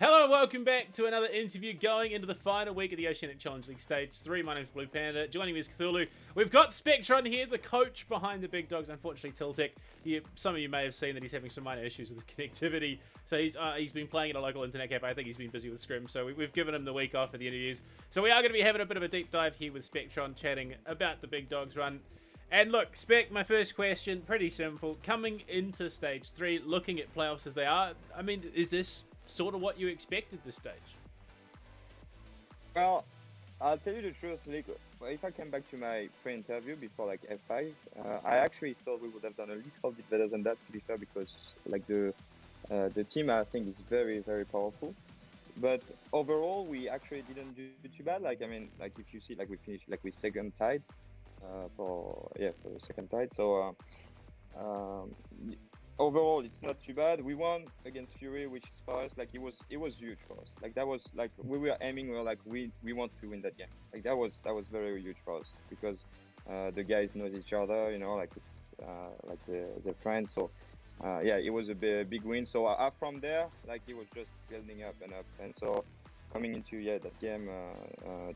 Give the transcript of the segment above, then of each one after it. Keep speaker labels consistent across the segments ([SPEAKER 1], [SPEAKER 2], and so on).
[SPEAKER 1] Hello and welcome back to another interview going into the final week of the Oceanic Challenge League Stage 3. My name's Blue Panda. Joining me is Cthulhu. We've got Spectron here, the coach behind the big dogs. Unfortunately, Tiltec, some of you may have seen that he's having some minor issues with his connectivity. So he's been playing at a local internet cafe. I think he's been busy with Scrim, so we've given him the week off for the interviews. So we are going to be having a bit of a deep dive here with Spectron, chatting about the big dogs run. And look, Spec, my first question, pretty simple. Coming into Stage 3, looking at playoffs as they are, I mean, is this sort of what you expected this stage?
[SPEAKER 2] Well, I'll tell you the truth, like, if I came back to my pre-interview before like F5, I actually thought we would have done a little bit better than that, to be fair, because like the team I think is very, very powerful. But overall, we actually didn't do too bad. Like, I mean, like if you see, like we finished like with second tied for the second tied. So overall, it's not too bad. We won against Fury, which is for us, like it was huge for us. Like that was like we were aiming. We were like we want to win that game. Like that was very huge for us because the guys know each other. You know, like it's like they're friends. So yeah, it was a big win. So from there, like it was just building up and up. And so coming into that game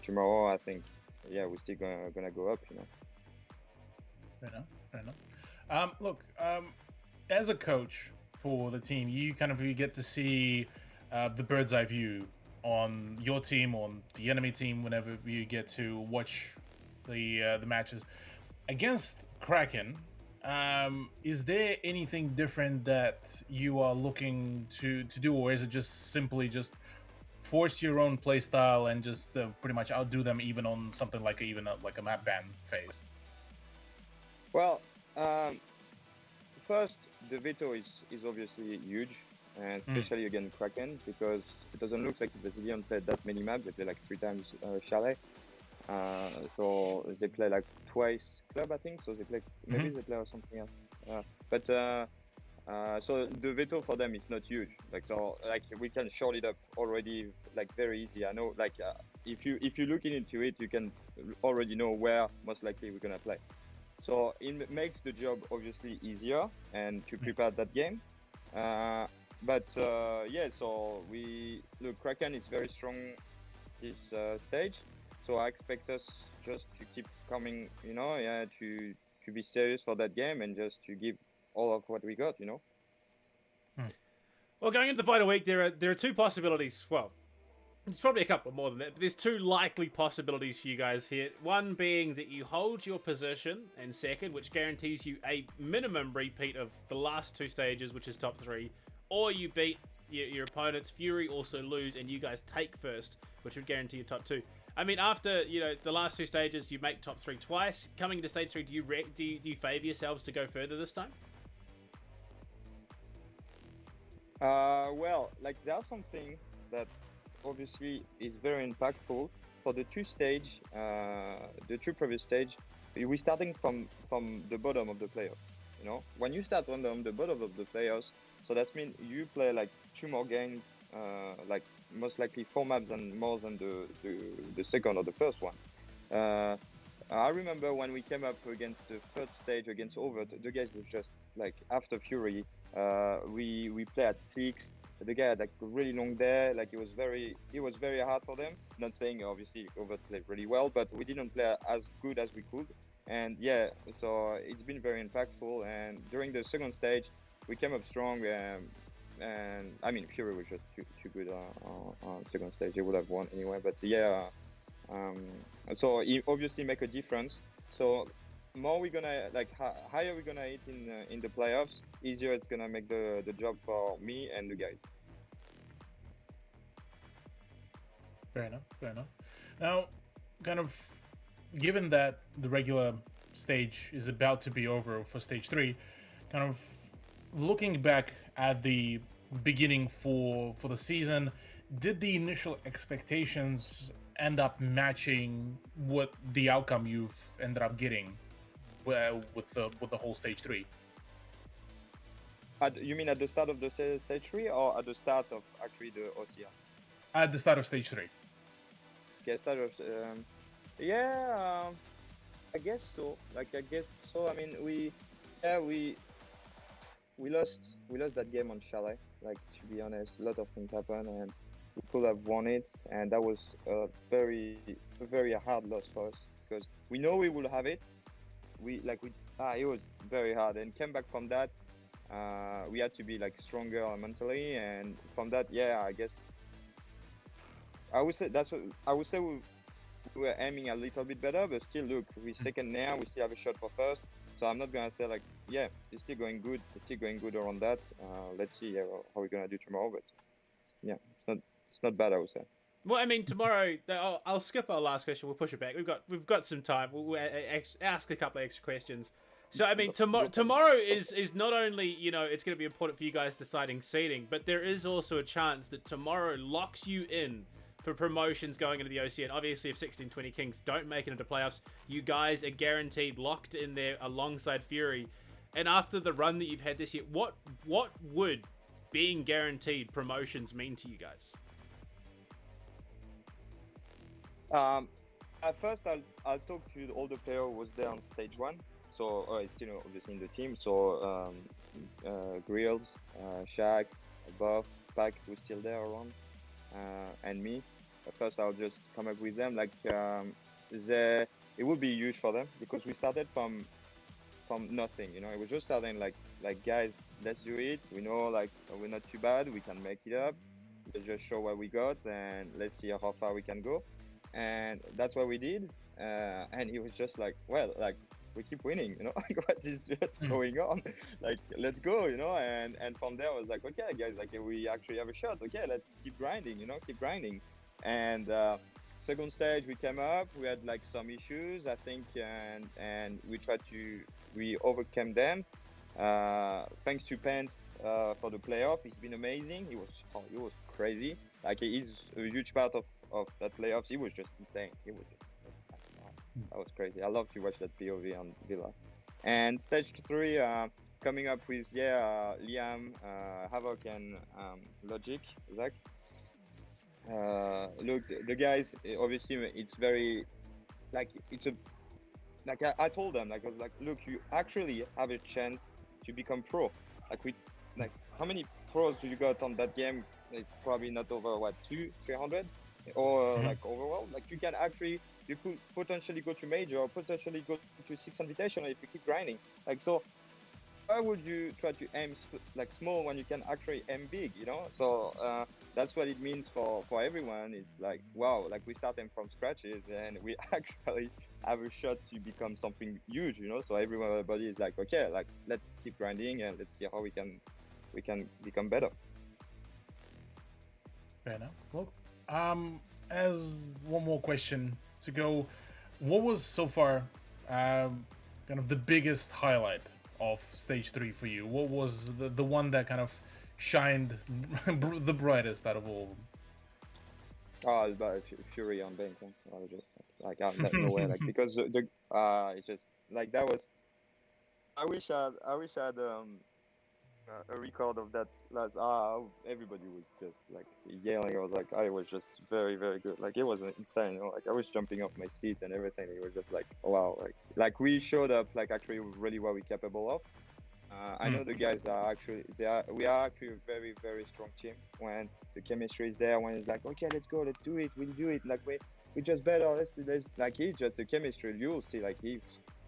[SPEAKER 2] tomorrow, I think we're still gonna go up. You know.
[SPEAKER 3] Fair enough. Look. As a coach for the team, you get to see the bird's eye view on your team, on the enemy team, whenever you get to watch the matches against Kraken. Is there anything different that you are looking to do, or is it just simply force your own play style and just pretty much outdo them even on something like a map ban phase?
[SPEAKER 2] Well. First, the veto is obviously huge, and especially against Kraken, because it doesn't look like the Brazilians played that many maps. They play like 3 times Chalet, so they play like twice Club, I think. So they play maybe they play or something else. But so the veto for them is not huge. Like so, like we can short it up already, like very easy. I know, like if you looking into it, you can already know where most likely we're gonna play. So it makes the job obviously easier and to prepare that game. But so look, Kraken is very strong this stage. So I expect us just to keep coming, to be serious for that game and just to give all of what we got,
[SPEAKER 1] Well, going into the final week, there are two possibilities. Well, there's probably a couple more than that, but there's two likely possibilities for you guys here. One being that you hold your position in second, which guarantees you a minimum repeat of the last 2 stages, which is top 3, or you beat your opponents. Fury also lose, and you guys take first, which would guarantee you top 2. I mean, after the last 2 stages, you make top 3 twice. Coming into stage 3, do you favor yourselves to go further this time?
[SPEAKER 2] Well, like there's something that obviously is very impactful for the 2 stage, the 2 previous stage. We're starting from the bottom of the playoffs. When you start on the bottom of the playoffs, so that means you play like 2 more games, like most likely 4 maps and more than the second or the first one. I remember when we came up against the 3rd stage against Overt, the guys was just like after Fury. We play at 6. The guy had like a really long day. Like it was very hard for them. Not saying obviously Overt played really well, but we didn't play as good as we could. And so it's been very impactful. And during the second stage, we came up strong. And I mean Fury was just too good on second stage. They would have won anyway. But so it obviously make a difference. So more we're gonna higher we're gonna hit in the playoffs, easier it's gonna make the job for me and the guys.
[SPEAKER 3] Fair enough. Now, kind of given that the regular stage is about to be over for stage 3, kind of looking back at the beginning for the season, did the initial expectations end up matching what the outcome you've ended up getting with the whole stage 3?
[SPEAKER 2] You mean at the start of the stage 3 or at the start of actually the OCL?
[SPEAKER 3] At the start of stage 3.
[SPEAKER 2] Okay, start of I guess so. I mean, we lost that game on Chalet. Like, to be honest, a lot of things happened, and we could have won it, and that was a very hard loss for us because we know we will have it. It was very hard, and came back from that. We had to be like stronger mentally, and from that, yeah, I guess I would say that's what I would say. We were aiming a little bit better, but still, look, we're second now. We still have a shot for first, so I'm not gonna say like, yeah, it's still going good. It's still going good around that. Let's see how we're gonna do tomorrow, but yeah, it's not bad, I would say.
[SPEAKER 1] Well, I mean, tomorrow I'll skip our last question. We'll push it back. We've got some time. We'll ask a couple of extra questions. So I mean, tomorrow is not only, you know, it's going to be important for you guys deciding seeding, but there is also a chance that tomorrow locks you in for promotions going into the OCN. Obviously, if 1620 Kings don't make it into playoffs, you guys are guaranteed locked in there alongside Fury. And after the run that you've had this year, what would being guaranteed promotions mean to you guys?
[SPEAKER 2] At first, I'll talk to all the player who was there on stage one. So it's still obviously in the team. So Grills, Shaq, Buff, Pac, who's still there around, and me. At first, I'll just come up with them. Like it would be huge for them because we started from nothing. You know, it was just starting like guys, let's do it. We know like we're not too bad. We can make it up. Let's just show what we got and let's see how far we can go. And that's what we did. And he was just like, well, like we keep winning, you know, like what is just going on? Like, let's go, you know, and from there I was like, okay, guys, like we actually have a shot. Okay, let's keep grinding, you know, keep grinding. And second stage we came up, we had like some issues, I think, and we overcame them. Thanks to Pence for the playoff. It's been amazing. He was crazy. Like he's a huge part of that playoffs. He was just insane. That was crazy. I love to watch that POV on Villa. And stage 3, coming up with Liam, Havoc, and Logic, Zach. Look, the guys, obviously, it's very like I told them I was like, look, you actually have a chance to become pro. Like how many pros do you got on that game? It's probably not over what 300 or like overall. Like you could potentially go to major or potentially go to 6 invitational if you keep grinding. Like so, why would you try to aim like small when you can actually aim big? You know. So that's what it means for everyone. It's like wow, like we starting from scratches and we actually have a shot to become something huge. You know. So everybody is like okay, like let's keep grinding and let's see how we can become better.
[SPEAKER 3] Fair enough. Well, as one more question to go, what was so far kind of the biggest highlight of stage 3 for you? What was the one that kind of shined the brightest out of all of them?
[SPEAKER 2] Oh, it's about Fury on bank. I was just like out of nowhere, like because it's just like that was. I wish I had a record of that last. Everybody was just like yelling. I was like, I was just very very good. Like it was insane. You know? Like I was jumping off my seat and everything. It was just like wow. Like we showed up like actually really what we're capable of. I know the guys are actually we are actually a very very strong team when the chemistry is there. When it's like okay, let's go, let's do it, we'll do it. Like we just better. Let's like he just the chemistry. You'll see like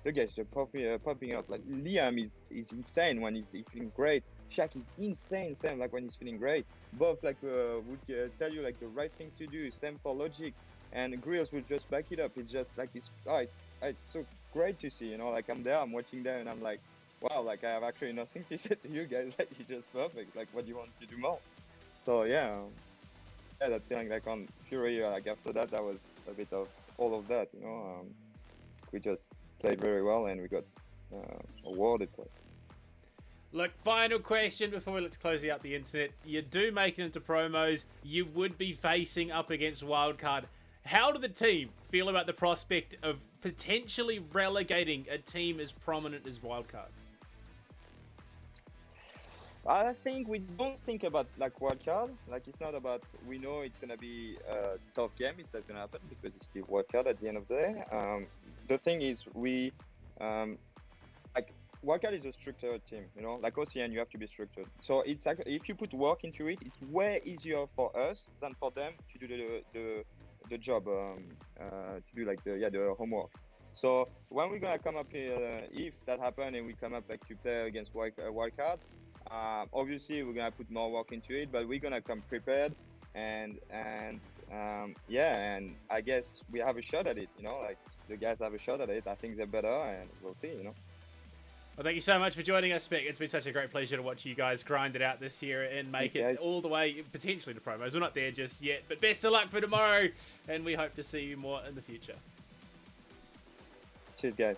[SPEAKER 2] the guys are popping up. Like Liam is insane when he's feeling great. Shaq is insane like when he's feeling great. Both like would tell you like the right thing to do. Same for Logic, and Grills will just back it up. It's just like it's so great to see. You know, like I'm there, I'm watching them, and I'm like, wow, like I have actually nothing to say to you guys. Like you're just perfect. Like what do you want to do more? So yeah, that feeling like on Fury. Like after that was a bit of all of that. You know, we just played very well and we got awarded for it.
[SPEAKER 1] Look, final question before let's close out the internet. You do make it into promos. You would be facing up against wildcard. How do the team feel about the prospect of potentially relegating a team as prominent as wildcard?
[SPEAKER 2] I think we don't think about like wildcard. Like it's not about. We know it's gonna be a tough game. It's not gonna happen because it's still wildcard at the end of the day. The thing is, we wildcard is a structured team, you know, like OCN, you have to be structured. So it's like if you put work into it, it's way easier for us than for them to do the job, to do like the homework. So when we're gonna come up here, if that happens and we come up like to play against wildcard, obviously we're gonna put more work into it, but we're gonna come prepared, and yeah, and I guess we have a shot at it, you know, like the guys have a shot at it. I think they're better, and we'll see, you know.
[SPEAKER 1] Well, thank you so much for joining us, Spec. It's been such a great pleasure to watch you guys grind it out this year and make it all the way, potentially, to promos. We're not there just yet, but best of luck for tomorrow, and we hope to see you more in the future.
[SPEAKER 2] Cheers, guys.